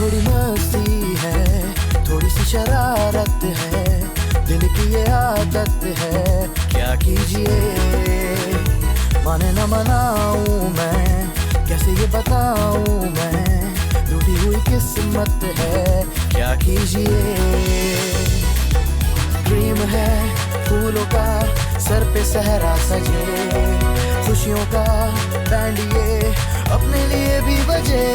थोड़ी मस्ती है, थोड़ी सी शरारत है, दिल की ये आदत है, क्या कीजिए माने न मनाऊं मैं, कैसे ये बताऊं मैं, रूठी हुई किस्मत है, क्या कीजिए। ड्रीम है फूलों का सर पे सहरा सजे, खुशियों का बैंड ये अपने लिए भी बजे।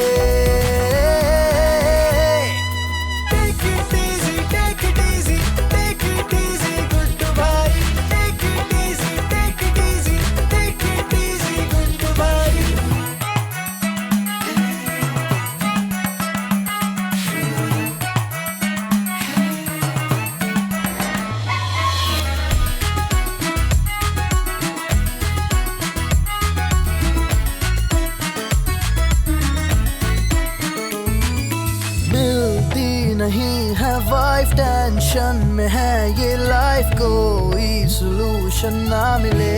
Take it easy, take it easy, take it easy, goodbye. Take it easy, take it easy, take it easy, goodbye. नहीं है वाइफ, टेंशन में है ये लाइफ, कोई सॉल्यूशन ना मिले।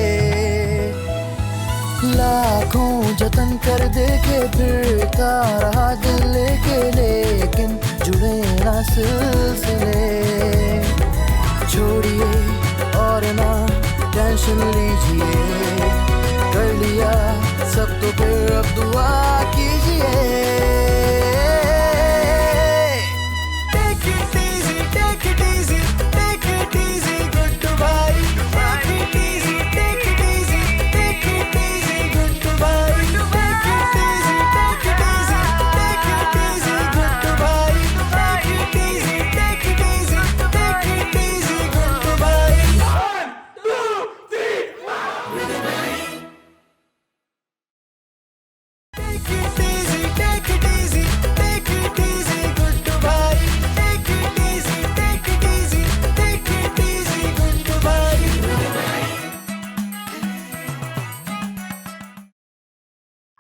लाखों जतन कर देखे फिरता रहा दिल लेके, लेकिन जुड़े ना सिलसिले। छोड़िए और ना टेंशन लीजिए, कर लिया सब तो फिर अब दुआ कीजिए।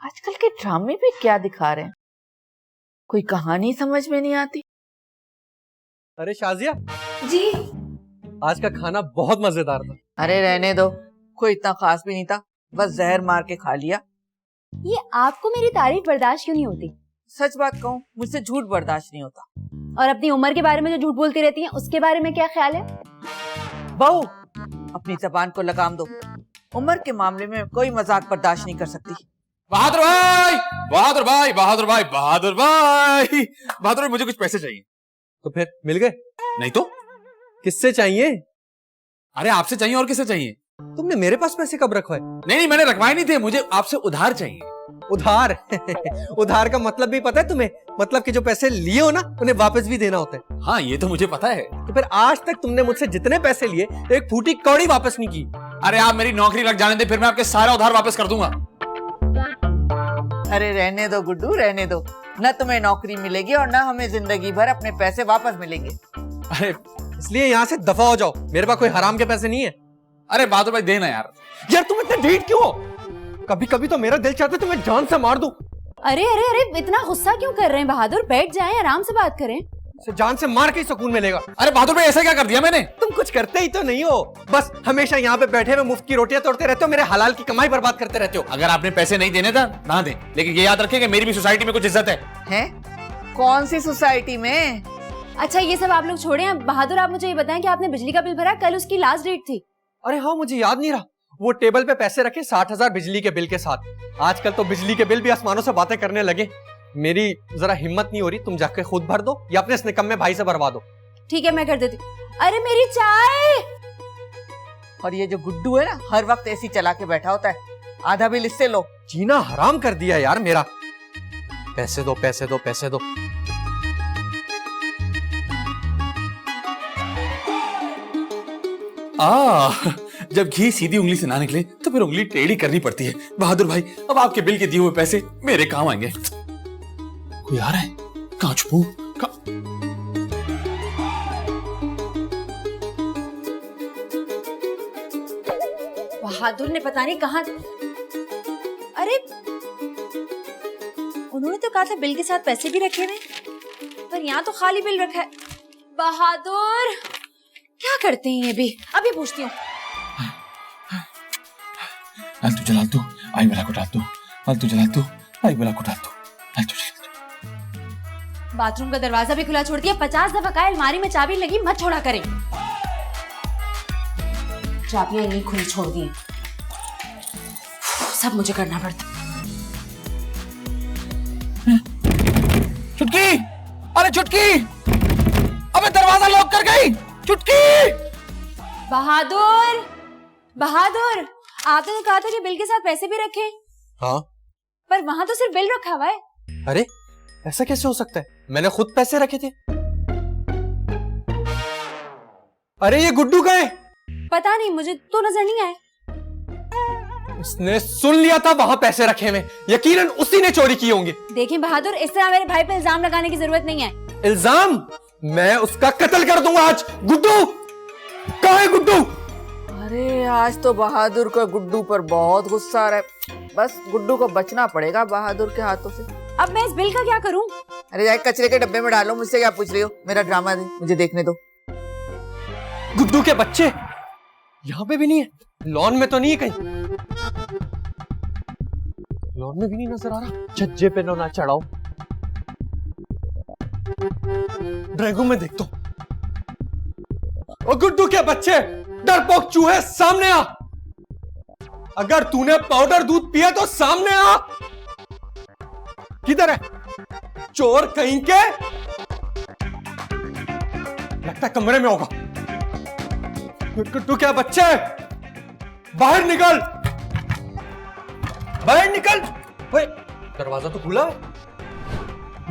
आजकल के ड्रामे भी क्या दिखा रहे हैं, कोई कहानी समझ में नहीं आती। अरे शाजिया जी। आज का खाना बहुत मजेदार था। अरे रहने दो, कोई इतना खास भी नहीं था, बस जहर मार के खा लिया। ये आपको मेरी तारीफ बर्दाश्त क्यों नहीं होती? सच बात कहूँ, मुझसे झूठ बर्दाश्त नहीं होता। और अपनी उम्र के बारे में जो झूठ बोलती रहती हैं, उसके बारे में क्या ख्याल है? बहू, अपनी जबान को लगाम दो, उम्र के मामले में कोई मजाक बर्दाश्त नहीं कर सकती। बहादुर भाई, बहादुर भाई, बहादुर भाई, बहादुर भाई, बहादुर भाई, मुझे कुछ पैसे चाहिए। तो फिर मिल गए? नहीं तो किससे चाहिए? अरे आपसे चाहिए, और किससे चाहिए? तुमने मेरे पास पैसे कब रखवाए? नहीं, मैंने रखवाए नहीं थे, मुझे आपसे उधार चाहिए। उधार? उधार का मतलब भी पता है तुम्हें? मतलब कि जो पैसे लिए हो ना, उन्हें वापस भी देना होता है। हाँ, ये तो मुझे पता है। तो फिर आज तक तुमने मुझसे जितने पैसे लिए, एक फूटी कौड़ी वापस नहीं की। अरे आप मेरी नौकरी लग जाने दे, फिर मैं आपके सारा उधार वापस कर दूंगा। अरे रहने दो गुड्डू, रहने दो, न तुम्हें नौकरी मिलेगी और न हमें जिंदगी भर अपने पैसे वापस मिलेंगे। अरे इसलिए यहाँ से दफा हो जाओ, मेरे पास कोई हराम के पैसे नहीं है। अरे बहादुर भाई, देना यार। यार तुम इतने ढीठ क्यों हो? कभी कभी तो मेरा दिल चाहता है तुम्हें जान से मार दूं। अरे अरे अरे, इतना गुस्सा क्यों कर रहे हैं बहादुर? बैठ जाएं, आराम से बात करें। जान से मार के ही सुकून मिलेगा। अरे बहादुर भाई, ऐसा क्या कर दिया मैंने? तुम कुछ करते ही तो नहीं हो, बस हमेशा यहाँ पे बैठे हुए मुफ्त की रोटियां तोड़ते रहते हो, मेरे हलाल की कमाई बर्बाद करते रहते हो। अगर आपने पैसे नहीं देने था ना दें, लेकिन ये याद रखें कि मेरी भी सोसाइटी में कुछ इज्जत है। हैं? कौन सी सोसाइटी में? अच्छा ये सब आप लोग छोड़े, बहादुर आप मुझे ये बताएं कि आपने बिजली का बिल भरा? कल उसकी लास्ट डेट थी। अरे हाँ, मुझे याद नहीं रहा। वो टेबल पे पैसे रखे 60,000 बिजली के बिल के साथ। आजकल तो बिजली के बिल भी आसमानों से बातें करने लगे। मेरी जरा हिम्मत नहीं हो रही, तुम जाके खुद भर दो या अपने इस निकम्मे भाई से भरवा दो। ठीक है, मैं कर देती। अरे मेरी चाय। और ये जो गुड्डू है ना, हर वक्त ऐसी चला के बैठा होता है, आधा बिल इससे लो। जीना हराम कर दिया यार मेरा। पैसे दो, पैसे दो, पैसे दो। जब घी सीधी उंगली से ना निकले तो फिर उंगली टेढ़ी करनी पड़ती है। बहादुर भाई, अब आपके बिल के दिए हुए पैसे मेरे काम आएंगे। कोई आ रहा है? कहाँ छुपूं? बहादुर ने पता नहीं कहाँ। अरे उन्होंने तो कहा था बिल के साथ पैसे भी रखे हुए, पर यहाँ तो खाली बिल रखा है। बहादुर क्या करते हैं ये भी? अभी पूछती हूँ। तू जला तू, आई वाला को डाल दो। तू जला तू, आई वाला को डाल दो। बाथरूम का दरवाजा भी खुला छोड़ दिया, 50 दफा कहा अलमारी में चाबी लगी मत छोड़ा करें। चाबियां नहीं खुली छोड़ दी, सब मुझे करना पड़ता। चुटकी, अरे चुटकी, अबे दरवाजा लॉक कर गई चुटकी। बहादुर, बहादुर, आपने तो कहा था कि बिल के साथ पैसे भी रखे। हाँ, पर वहां तो सिर्फ बिल रखा हुआ है। अरे ऐसा कैसे हो सकता है? मैंने खुद पैसे रखे थे। अरे ये गुड्डू कहाँ है? पता नहीं, मुझे तो नजर नहीं आए। उसने सुन लिया था वहां पैसे रखे हुए, यकीनन उसी ने चोरी की होंगी। देखिए बहादुर, इस तरह मेरे भाई पे इल्जाम लगाने की जरूरत नहीं है। इल्जाम? मैं उसका कत्ल कर दूंगा आज। गुड्डू कहाँ है गुड्डू? अरे आज तो बहादुर को गुड्डू पर बहुत गुस्सा आ रहा है। बस गुड्डू को बचना पड़ेगा बहादुर के हाथों से। अब मैं इस बिल का क्या करूं? अरे जाए कचरे के डब्बे में डालो, मुझसे क्या पूछ रही हो? मेरा ड्रामा दे, मुझे देखने दो। गुड्डू के बच्चे यहाँ पे भी नहीं है, लॉन में तो नहीं है कहीं, लॉन में भी नहीं नजर आ रहा। छज्जे पे ना चढ़ाओ, ड्राइंग रूम में देख तो। ओ गुड्डू के बच्चे, डरपोक चूहे, सामने आ। अगर तूने पाउडर दूध पिया तो सामने आ। किधर है चोर कहीं के? लगता है कमरे में होगा। गुड्डू क्या बच्चे, बाहर निकल, बाहर निकल। ओए, दरवाजा तो खुला है,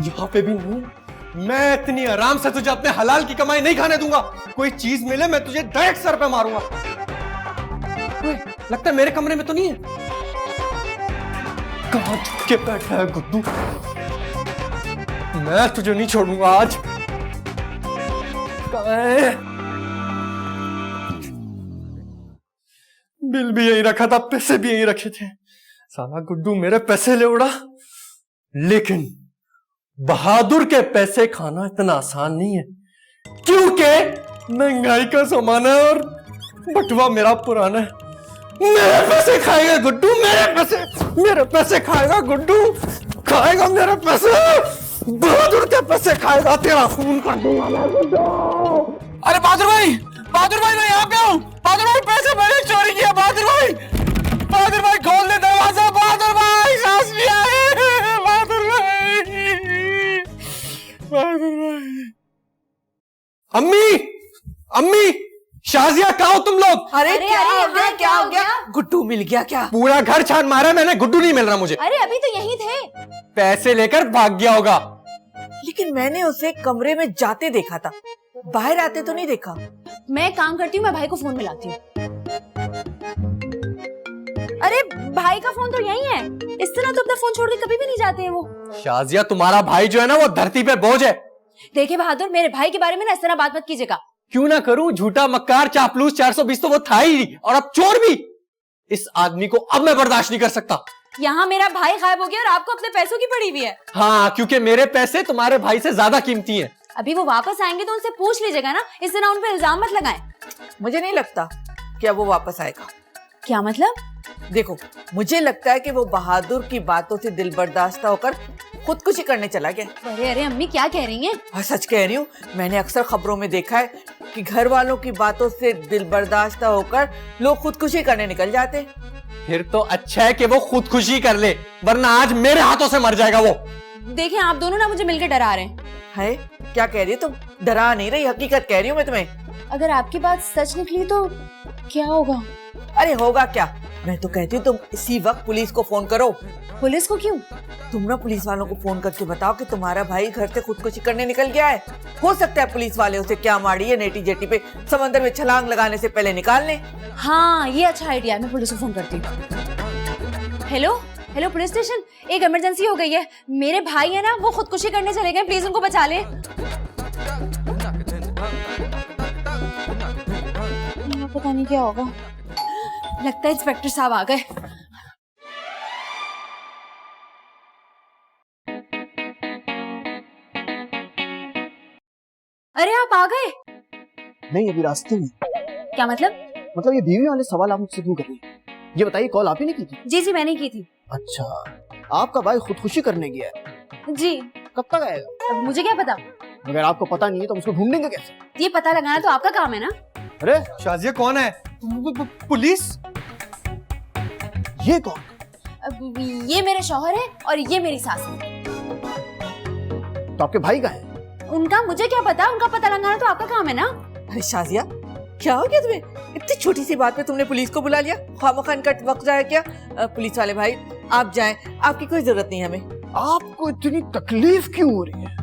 यहां पे भी नहीं। मैं इतनी आराम से तुझे अपने हलाल की कमाई नहीं खाने दूंगा। कोई चीज मिले मैं तुझे डायरेक्ट सर पे मारूंगा। ओए, लगता है मेरे कमरे में तो नहीं है। कहां छुप के बैठा है गुड्डू? मैं तुझे नहीं छोड़ूंगा आज। कहां है? बिल भी यही रखा था, पैसे भी यही रखे थे। साला गुड्डू मेरे पैसे ले उड़ा। लेकिन बहादुर के पैसे खाना इतना आसान नहीं है, क्योंकि महंगाई का जमाना है और बटुआ मेरा पुराना है। मेरे पैसे खाएगा गुड्डू, मेरे पैसे खाएगा गुड्डू, खाएगा मेरे पैसे। बहादुर के पैसे खाएगा, तेरा खून कर दूंगा मैं गुड्डू। अरे बहादुर भाई मैं यहाँ पे हूँ। बहादुर भाई पैसे मैंने चोरी किया। बहादुर भाई खोल दे दरवाजा। बहादुर भाई सांस लिया है। बहादुर भाई। अम्मी, शाजिया कहाँ हो तुम लोग? अरे क्या हो गया? हाँ, क्या हो गया? गुड्डू मिल गया क्या? पूरा घर छान मारा मैंने, गुड्डू नहीं मिल रहा मुझे। अरे अभी तो यहीं थे। पैसे लेकर भाग गया होगा। लेकिन मैंने उसे कमरे में जाते देखा था, बाहर आते तो नहीं देखा। मैं काम करती हूँ, मैं भाई को फोन मिलाती हूँ। अरे भाई का फोन तो यहीं है। इस तरह तो अपना फोन छोड़ के कभी भी नहीं जाते हैं वो। शाजिया तुम्हारा भाई जो है ना वो धरती पे बोझ है। देखिए बहादुर, मेरे भाई के बारे में ना इस तरह बात मत कीजिएगा। क्यों ना करूं? झूठा, मक्कार, चापलूस, 420 तो वो था ही नहीं, और अब चोर भी। इस आदमी को अब मैं बर्दाश्त नहीं कर सकता। यहाँ मेरा भाई गायब हो गया और आपको अपने पैसों की पड़ी हुई है। हाँ, क्योंकि मेरे पैसे तुम्हारे भाई से ज्यादा कीमती हैं। अभी वो वापस आएंगे तो उनसे पूछ लीजिएगा ना, इस तरह उन पे इल्जाम मत लगाएं। मुझे नहीं लगता कि अब वो वापस आएगा। क्या मतलब? देखो, मुझे लगता है कि वो बहादुर की बातों से दिल बर्दाश्ता होकर खुदकुशी करने चला गया। अरे अम्मी क्या कह रही हैं? हाँ, सच कह रही हूँ। मैंने अक्सर खबरों में देखा है कि घर वालों की बातों से दिल बर्दाश्ता होकर लोग खुदकुशी करने निकल जाते हैं। फिर तो अच्छा है कि वो खुदकुशी कर ले, वरना आज मेरे हाथों से मर जाएगा वो। देखिए आप दोनों ना मुझे मिलकर डरा रहे हैं। है क्या कह रही हो तुम? डरा नहीं रही, हकीकत कह रही हूँ मैं तुम्हें। अगर आपकी बात सच निकली तो क्या होगा? अरे होगा क्या, मैं तो कहती हूँ तुम इसी वक्त पुलिस को फोन करो। पुलिस को क्यों? तुम ना पुलिस वालों को फोन करके बताओ कि तुम्हारा भाई घर से खुदकुशी करने निकल गया है। हो सकता है पुलिस वाले उसे क्या मारी है नेटी जेटी पे समंदर में छलांग लगाने से पहले निकाल लें। हाँ ये अच्छा आइडिया है, मैं पुलिस को फोन करती हूँ। हेलो पुलिस स्टेशन, एक इमरजेंसी हो गई है। मेरे भाई है ना, वो खुदकुशी करने चले गए, प्लीज उनको बचा ले। पता नहीं क्या होगा, लगता है इंस्पेक्टर साहब आ गए। अरे आप आ गए? नहीं, अभी रास्ते में। क्या मतलब? मतलब ये बीवी वाले सवाल आप मुझसे क्यों कर रही हैं? ये बताइए, कॉल आप ही ने की थी? जी मैंने की थी। अच्छा, आपका भाई खुदकुशी करने गया है? जी। कब तक आएगा? अब मुझे क्या पता, अगर आपको पता नहीं है तो हम उसको ढूंढेंगे कैसे? ये पता लगाना तो आपका काम है ना। अरे शाजिया कौन है? पुलिस? ये कौन? अब ये मेरे शौहर है और ये मेरी सास है। तो आपके भाई कहाँ है? उनका मुझे क्या पता, उनका पता लगाना तो आपका काम है ना। अरे शाजिया, क्या हो गया तुम्हें? इतनी छोटी सी बात पे तुमने पुलिस को बुला लिया, खामखा इनका वक्त जाया क्या? पुलिस वाले भाई आप जाएं, आपकी कोई जरूरत नहीं है हमें। आपको इतनी तकलीफ क्यों हो रही है?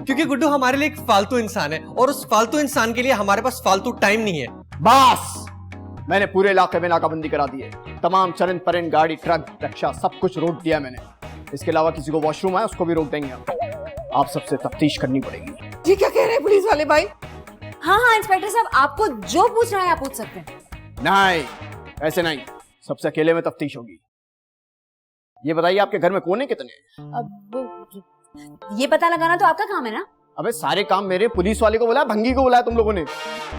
क्योंकि गुड्डू हमारे लिए एक फालतू इंसान है और उस फालतू इंसान के लिए हमारे पास फालतू टाइम नहीं है। बस, मैंने पूरे इलाके में नाकाबंदी करा दी है। तमाम चरण परण गाड़ी, ट्रक, रिक्शा सब कुछ रोक दिया मैंने। इसके अलावा किसी को वॉशरूम आए उसको भी रोक देंगे हम। आप सबसे तफ्तीश करनी पड़ेगी। ये क्या कह रहे हैं पुलिस वाले भाई? हाँ हाँ इंस्पेक्टर साहब, आपको जो पूछना है आप पूछ सकते हैं। नहीं, ऐसे नहीं, सबसे अकेले में तफ्तीश होगी। ये बताइए आपके घर में कोने कितने हैं? अब ये पता लगाना तो आपका काम है ना। अबे सारे काम मेरे, पुलिस वाले को बुलाया, भंगी को बुलाया तुम लोगों ने।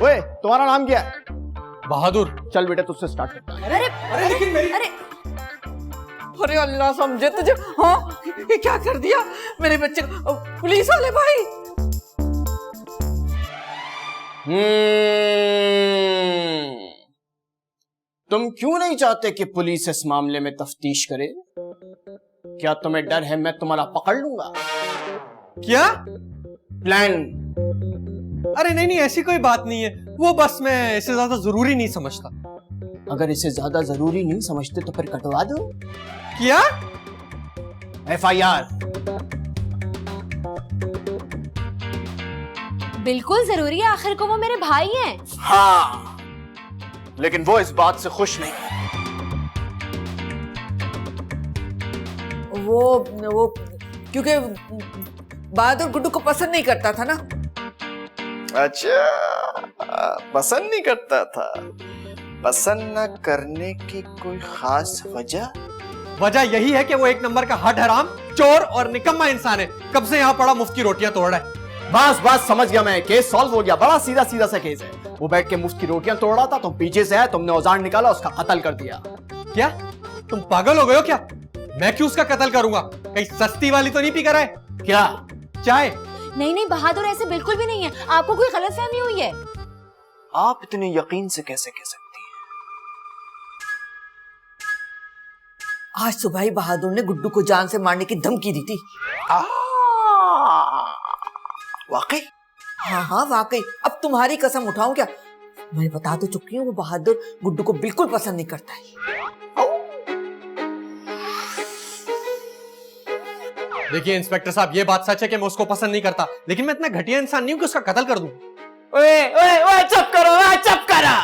ओए तुम्हारा नाम क्या है? बहादुर। चल बेटा तुझसे स्टार्ट करता है। अरे लेकिन मेरी अरे अल्लाह समझे तुझे। हाँ ये क्या कर दिया मेरे बच्चे को? पुलिस वाले भाई तुम क्यों नहीं चाहते कि पुलिस इस मामले में तफ्तीश करे? क्या तुम्हें डर है मैं तुम्हारा पकड़ लूंगा? क्या? प्लान? अरे नहीं नहीं, ऐसी कोई बात नहीं है। वो बस मैं इसे ज्यादा जरूरी नहीं समझता। अगर इसे ज्यादा जरूरी नहीं समझते तो फिर कटवा दो। क्या? FIR। बिल्कुल जरूरी है, आखिर को वो मेरे भाई हैं। हाँ, लेकिन वो इस बात से खुश नहीं। वो क्योंकि बहादुर गुड्डू को पसंद नहीं करता था ना। अच्छा, पसंद नहीं करता था। पसंद न करने की कोई खास वजह? वजह यही है कि वो एक नंबर का हट हराम, चोर और निकम्मा इंसान है। कब से यहाँ पड़ा मुफ्त की रोटियां तोड़ रहा है। बस समझ गया मैं, केस सॉल्व हो गया। बड़ा सीधा सीधा सा केस है। वो बैठ के मुफ्त की रोटियां तोड़ रहा था, तुम पीछे से आए, तुमने औजार निकाला, उसका कत्ल कर दिया। क्या तुम पागल हो गए हो क्या? मैं क्यों उसका कत्ल करूंगा? कहीं सस्ती वाली तो नहीं पी कर आए? क्या? चाय? नहीं नहीं बहादुर, ऐसे बिल्कुल भी नहीं है, आपको कोई गलतफहमी हुई है। आप इतने यकीन से कैसे कह सकती हैं? आज सुबह ही बहादुर ने गुड्डू को जान से मारने की धमकी दी थी। वाकई? हाँ वाकई। अब तुम्हारी कसम उठाऊं क्या? मैं बता तो चुकी हूँ, वो बहादुर गुड्डू को बिल्कुल पसंद नहीं करता है। देखिए इंस्पेक्टर साहब, ये बात सच है कि मैं उसको पसंद नहीं करता, लेकिन मैं इतना घटिया इंसान नहीं हूं कि उसका कत्ल कर दूं। ओए चुप करो, चुप करा।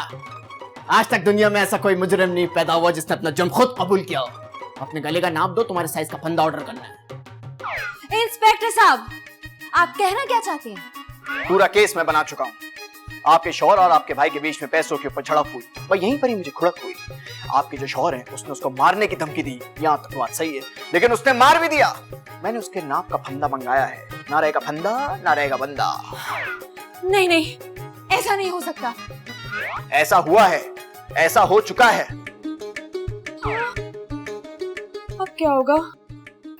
आज तक दुनिया में ऐसा कोई मुजरिम नहीं पैदा हुआ जिसने अपना जुर्म खुद कबूल किया हो। अपने गले का नाप दो, तुम्हारे साइज का फंदा ऑर्डर करना है। इंस्पेक्टर साहब, आप कहना क्या चाहते हैं? पूरा केस मैं बना चुका हूँ। आपके शौहर और आपके भाई के बीच में पैसों के ऊपर झड़प हुई, वह यहीं पर ही मुझे खुड़क हुई। आपके जो शौहर है उसने उसको मारने की धमकी दी, यहाँ तक बात सही है, लेकिन उसने मार भी दिया। मैंने उसके नाप का फंदा मंगाया है, ना रहेगा फंदा ना रहेगा बंदा। नहीं नहीं, ऐसा नहीं हो सकता। ऐसा हुआ है, ऐसा हो चुका है। अब क्या होगा?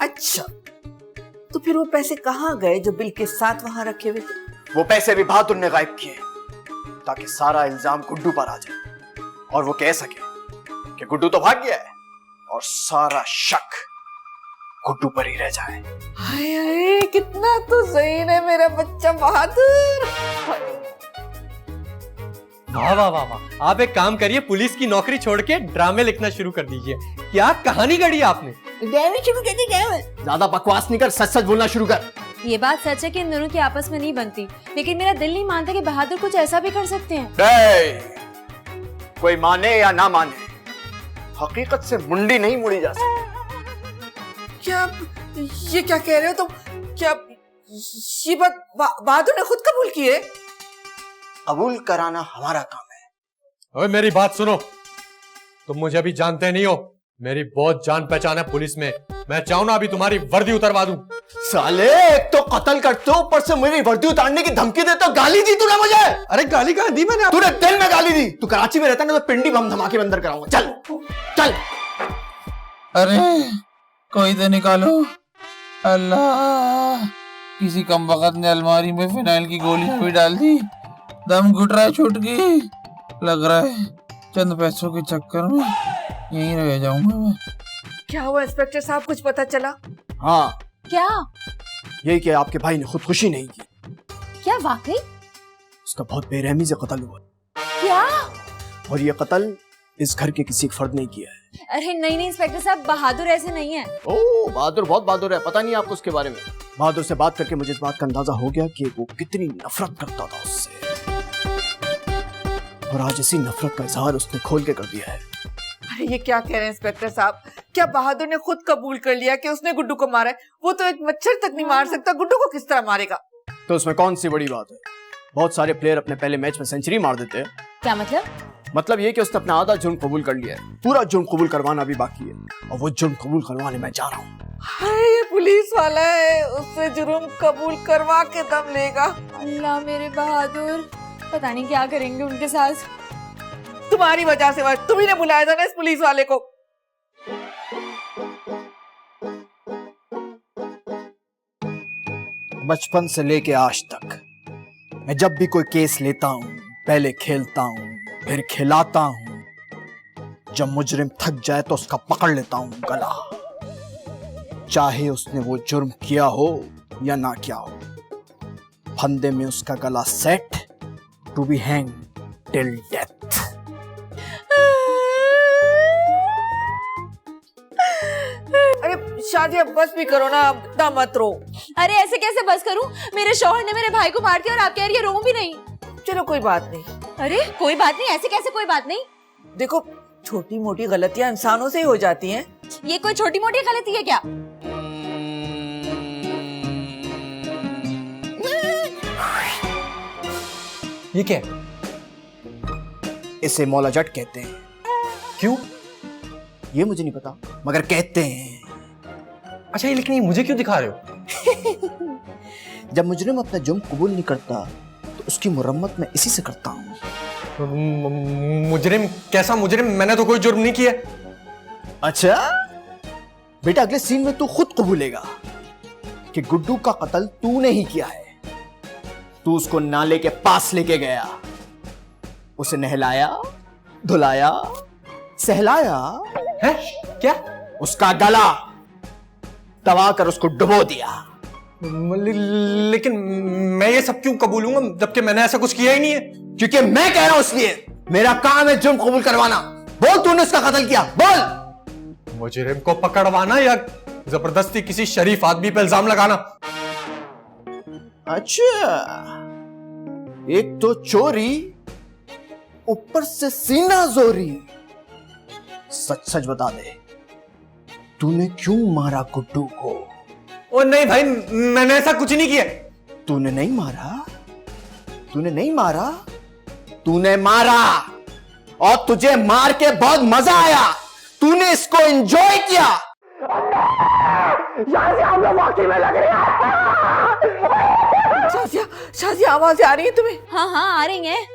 अच्छा, तो फिर वो पैसे कहाँ गए जो बिल के साथ वहां रखे हुए थे? वो पैसे भी बहादुर ने गायब किए ताकि सारा इल्जाम गुड्डू पर आ जाए और वो कह सके कि गुड्डू तो भाग गया है और सारा शक गुड्डू पर ही रह जाए। हाय हाय, कितना तो सही है मेरा बच्चा बहादुर। वाह वाह वाह वाह, आप एक काम करिए, पुलिस की नौकरी छोड़ के ड्रामे लिखना शुरू कर दीजिए। क्या कहानी गढ़ी आपने? ज्यादा बकवास नहीं कर, सच सच बोलना शुरू कर। ये बात सच है कि इन दोनों की आपस में नहीं बनती, लेकिन मेरा दिल नहीं मानता कि बहादुर कुछ ऐसा भी कर सकते हैं। कोई माने या ना माने, हकीकत से मुंडी नहीं मुड़ी जा सकती। क्या ये क्या कह रहे हो तुम? क्या ये बात बहादुर ने खुद कबूल की है? कबूल कराना हमारा काम है। ओए मेरी बात सुनो, तुम मुझे अभी जानते नहीं हो, मेरी बहुत जान पहचान है पुलिस में। मैं चाहूं ना अभी तुम्हारी वर्दी उतरवा दूं। साले, एक तो कत्ल करते हो, ऊपर से मेरी वर्दी उतारने की धमकी देते हो। गाली दी तूने मुझे। अरे गाली कहां दी मैंने? तूने दिल में गाली दी। तू कराची में रहता ना तो पिंडी बम धमाके में अंदर कराऊंगा। चल चल। अरे कोई तो निकालो। अल्लाह, किसी कमबख्त ने अलमारी में फिनाइल की गोलियां भी डाल दी। दम घुट रहा है छुटकी। लग रहा है चंद पैसों के चक्कर में यहीं रह जाऊंगा मैं। क्या हुआ इंस्पेक्टर साहब, कुछ पता चला? हाँ, क्या? यही कि आपके भाई ने खुदकुशी नहीं की, क्या वाकई? उसका बहुत बेरहमी से कत्ल हुआ क्या? और ये कत्ल इस घर के किसी एक फर्द ने किया है। अरे नहीं नहीं इंस्पेक्टर साहब, बहादुर ऐसे नहीं है। ओह, बहादुर बहुत बहादुर है, पता नहीं आपको उसके बारे में। बहादुर से बात करके मुझे इस बात का अंदाजा हो गया कि वो कितनी नफरत करता था उससे, और आज इसी नफरत का इजहार उसने खोल के कर दिया है। अरे ये क्या कह रहे हैं इंस्पेक्टर साहब? क्या बहादुर ने खुद कबूल कर लिया कि उसने गुड्डू को मारा है? वो तो एक मच्छर तक नहीं मार सकता, गुड्डू को किस तरह मारेगा? तो उसमें कौन सी बड़ी बात है? बहुत सारे प्लेयर अपने पहले मैच में सेंचुरी मार देते हैं। क्या मतलब? मतलब ये कि उसने अपना आधा जुर्म कबूल कर लिया है, पूरा जुर्म कबूल करवाना भी बाकी है, और वो जुर्म कबूल करवाने मैं जा रहा हूँ। हाय, ये पुलिस वाला है, उससे जुर्म कबूल करवा के दम लेगा। अल्लाह मेरे बहादुर, पता नहीं क्या करेंगे उनके साथ। तुम्हारी वजह से, तुम्ही ने बुलाया था ना इस पुलिस वाले को। बचपन से लेके आज तक मैं जब भी कोई केस लेता हूँ, पहले खेलता हूँ, फिर खिलाता हूँ। जब मुजरिम थक जाए तो उसका पकड़ लेता हूँ गला, चाहे उसने वो जुर्म किया हो या ना किया हो। फंदे में उसका गला set, to be hang till death. अरे शादी बस भी करो ना, इतना मत रो। अरे ऐसे कैसे बस करूं? मेरे शौहर ने मेरे भाई को मार दिया और आप कह रही है रो भी नहीं। चलो कोई बात नहीं। अरे कोई बात नहीं, ऐसे कैसे कोई बात नहीं? देखो, छोटी मोटी गलतियां इंसानों से ही हो जाती हैं। ये कोई छोटी मोटी गलती है क्या? ये क्या है? इसे मौला जट कहते हैं। क्यों? ये मुझे नहीं पता, मगर कहते हैं। अच्छा, ये लेकिन ये मुझे क्यों दिखा रहे हो? जब मुजरिम अपना जुर्म कबूल नहीं करता तो उसकी मुरम्मत मैं इसी से करता हूँ। मुजरिम? कैसा मुजरिम? मैंने तो कोई जुर्म नहीं किया। अच्छा बेटा, अगले सीन में तू खुद कबूलेगा कि गुड्डू का कत्ल तूने ही किया है। तू उसको नाले के पास लेके गया, उसे नहलाया, धुलाया, सहलाया, है? क्या? उसका गला दबा कर उसको डुबो दिया। लेकिन मैं ये सब क्यों कबूलूंगा जबकि मैंने ऐसा कुछ किया ही नहीं है। क्योंकि मैं कह रहा हूं इसलिए, मेरा काम है जुर्म कबूल करवाना। बोल, तूने उसका कत्ल किया, बोल। मुजरिम को पकड़वाना या जबरदस्ती किसी शरीफ आदमी पे इल्जाम लगाना? अच्छा, एक तो चोरी, ऊपर से सीना जोरी। सच सच बता दे, तूने क्यों मारा गुड्डू को? ओ नहीं भाई, मैंने ऐसा कुछ नहीं किया। तूने नहीं मारा, तूने नहीं मारा, तूने मारा, और तुझे मार के बहुत मजा आया। तूने इसको एंजॉय किया। शाजिया, आवाज़ें आ रही है तुम्हें? हाँ हाँ आ रही हैं।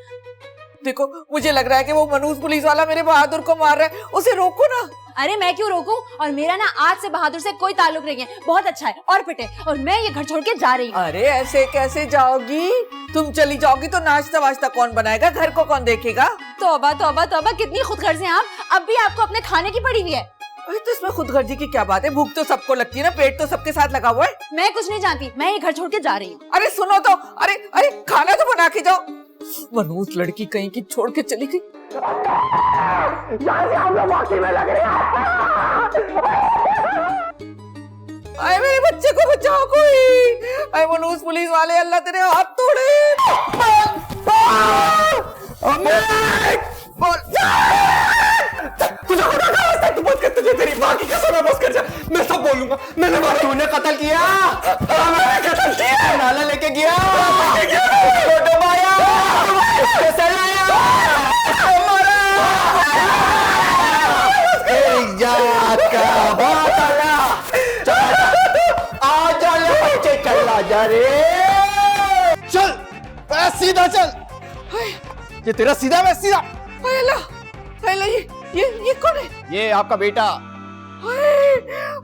देखो, मुझे लग रहा है कि वो मनूस पुलिस वाला मेरे बहादुर को मार रहा है, उसे रोको ना। अरे मैं क्यों रोकूं? और मेरा ना आज से बहादुर से कोई ताल्लुक नहीं है। बहुत अच्छा है और पिटे, और मैं ये घर छोड़ के जा रही हूँ। अरे ऐसे कैसे जाओगी? तुम चली जाओगी तो नाश्ता वाश्ता कौन बनाएगा? घर को कौन देखेगा? तौबा तौबा तौबा, कितनी खुदगर्ज हैं आप। अब भी आपको अपने खाने की पड़ी हुई है। अरे तो इसमें खुदगर्जी की क्या बात है? भूख तो सबको लगती है ना, पेट तो सबके साथ लगा हुआ है। मैं कुछ नहीं जानती, मैं ये घर छोड़ के जा रही हूँ। अरे सुनो तो, अरे अरे खाना तो बना के जाओ। मनूस लड़की कहीं की छोड़ के चली गई। अरे मेरे बच्चे को बचाओ कोई। अरे मनूस पुलिस वाले, अल्लाह तेरे हाथ तोड़े। तुझे तेरी माँ की कसम है, बस कर जा। मैं सब बोलूंगा। मैंने मारा। तूने कत्ल किया? मैंने कत्ल किया। नाला लेके गया, जा रे। चल सीधा चल, ये तेरा सीधा, मैं सीधा। अल्लाह, अल्लाह, ये कौन है? ये आपका बेटा।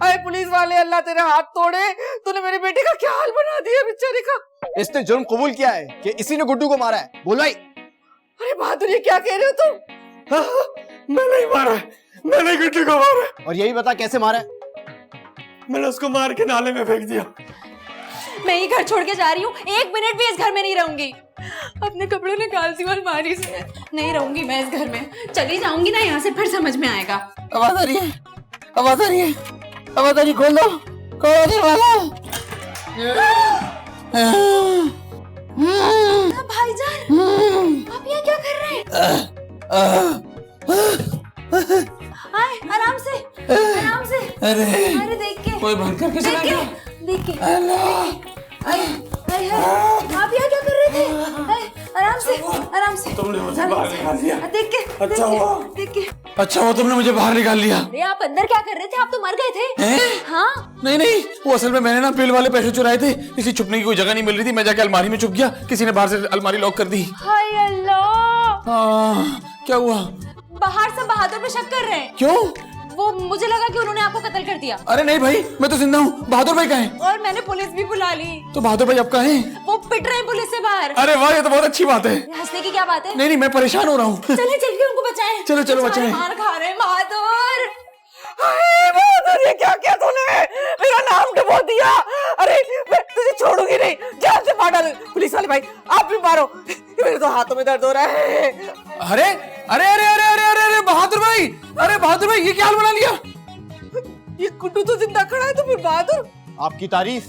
अरे पुलिस वाले, अल्लाह तेरे हाथ तोड़े, तूने मेरे बेटे का क्या हाल बना दिया बेचारे का। इसने जुर्म कबूल किया है कि इसी ने गुड्डू को मारा है। बोल भाई। अरे बहादुर, ये क्या कह रहे हो तुम? मैं नहीं मारा, मैंने गुड्डू को मारा। और यही बता कैसे मारा है? मैंने उसको मार के नाले में फेंक दिया। मैं ही घर छोड़ के जा रही हूँ, 1 मिनट भी इस घर में नहीं रहूंगी। अपने कपड़े निकाल दी अलमारी से, नहीं रहूंगी मैं इस घर में। चली जाऊंगी ना यहाँ से, फिर समझ में आएगा। आवाज आ रही है, आवाज आ रही है, आवाज आ रही। खोल दो, खोल दरवाजा। भाईजान, आप यहाँ क्या कर रहे हैं? आए, आराम से, आराम से। अरे देख के, कोई बंद करके चला गया। देख के। आप यहाँ क्या कर रहे थे? आराम से, आराम से। तुमने मुझे बाहर निकाल दिया। देख के, अच्छा हुआ, देख के। अच्छा हुआ तुमने मुझे बाहर निकाल दिया। अरे आप अंदर क्या कर रहे थे? आप तो मर गए थे। हाँ? नहीं नहीं, वो असल में मैंने ना बिल वाले पैसे चुराए थे, किसी छुपने की कोई जगह नहीं मिल रही थी, मैं जाके अलमारी में छुप गया, किसी ने बाहर से अलमारी लॉक कर दी। हाय अल्लाह। क्या हुआ? बाहर से बहादुर पे शक कर रहे हैं। क्यों? वो मुझे लगा कि उन्होंने आपको कत्ल कर दिया। अरे नहीं भाई, मैं तो जिंदा हूँ। बहादुर भाई कहाँ हैं? और मैंने पुलिस भी बुला ली। तो बहादुर भाई अब कहाँ हैं? वो पिट रहे हैं पुलिस से बाहर। अरे वाह, ये तो बहुत अच्छी बात है। हंसने की क्या बात है? नहीं नहीं, मैं परेशान हो रहा हूँ। चले चल के उनको बचाएं। चलो चलो बेचारे बचाएं। मार खा रहे हैं बहादुर। अरे बहादुर, ये क्या किया तूने? मेरा नाम डुबो दिया। अरे मैं तुझे छोड़ूंगी नहीं, जान से मार डाल। पुलिस वाले भाई, आप भी मारो, मेरे तो हाथों में दर्द हो रहा है। अरे अरे अरे अरे अरे अरे अरे बहादुर भाई, अरे बहादुर भाई, ये क्या हाल बना लिया? ये गुड्डू तो जिंदा खड़ा है, तो फिर बहादुर? आपकी तारीफ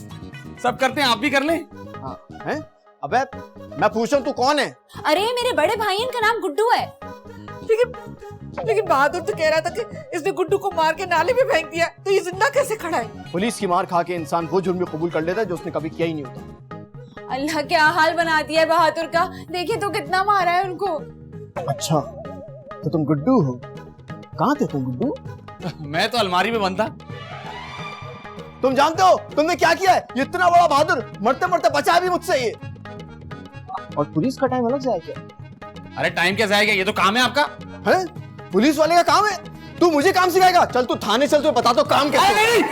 सब करते हैं, आप भी कर लें। हाँ हैं? अबे मैं पूछ रहा हूँ तू कौन है? अरे मेरे बड़े भाई, इनका नाम गुड्डू है। लेकिन बहादुर तो कह रहा था कि इसने गुड्डू को मार के नाले में फेंक दिया, तो ये जिंदा कैसे खड़ा है? पुलिस की मार खा के इंसान वो जुर्म कबूल कर लेता है जो उसने कभी किया ही नहीं होता। अल्लाह क्या हाल बना दिया है बहादुर का। देखिए तो कितना मारा है उनको। अच्छा, तो तुम गुड्डू हो? कहाँ थे तुम गुड्डू? मैं तो अलमारी में बंद था। तुम जानते हो तुमने क्या किया है? ये इतना बड़ा बहादुर मरते मरते बचा भी मुझसे ये। और पुलिस का टाइम अलग जाएगा क्या? अरे टाइम क्या जाएगा, ये तो काम है आपका। है? पुलिस वाले का काम है? तू मुझे काम सिखाएगा? चल तू थाने चल, तो बता दो काम कैसे। नहीं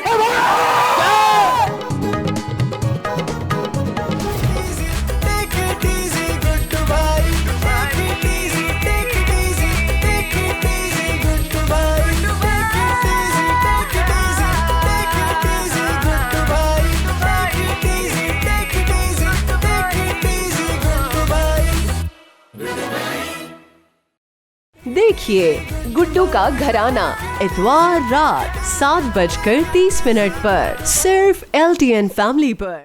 देखिए गुड्डू का घराना इतवार रात 7:30 पर सिर्फ LTN फैमिली पर।